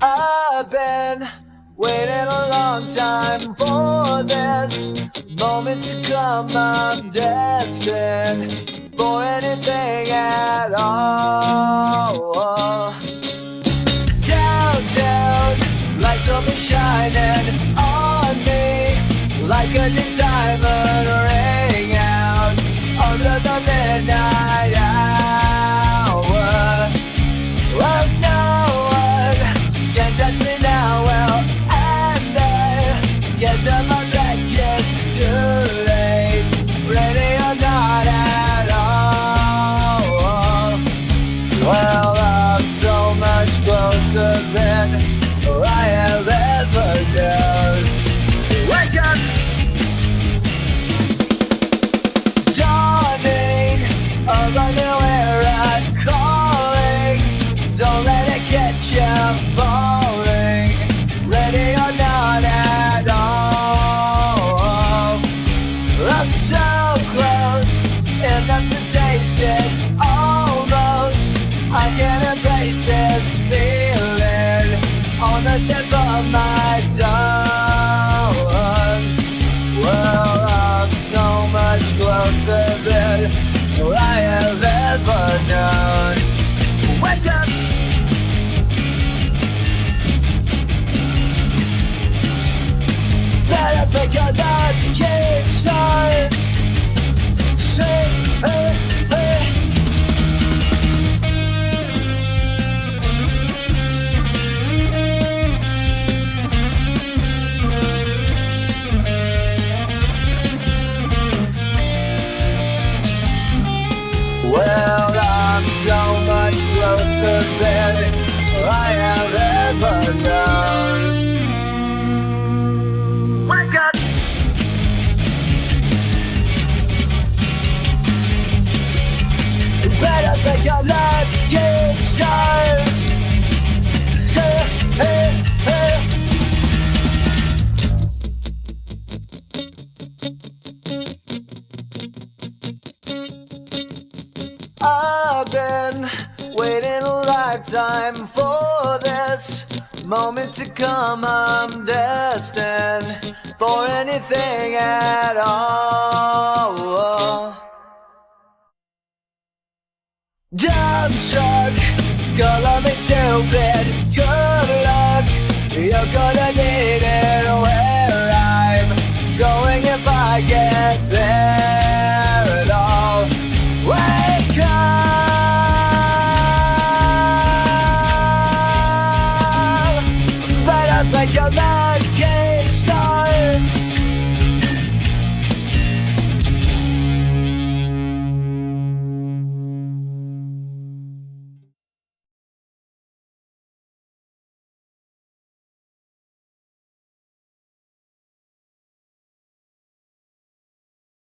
I've been waiting a long time for this moment to come. I'm destined for anything at all. Downtown, lights will be shining on me like a new diamond ring out under the midnight hour. Well, no one can touch me now. Well, and I get to my bed, it's too late. Ready or not at all. Well, I'm so much closer than I have ever known. Wake up! Dawning of a new era calling. Don't let it get you falling. Ready or not at all. I'm so close, enough to taste it. Almost, I can embrace this feeling on the tip of my tongue. Well, I'm so much closer than I have ever known. Wake up! Better pick your lucky stars. Say, hey, hey. Well, I'm so much closer than I have ever known. Wake up! Better pick your lucky stars. Say, hey, hey. I've been waiting a lifetime for this moment to come. I'm destined for anything at all. Dumbstruck, color me stupid. Good luck, you're gonna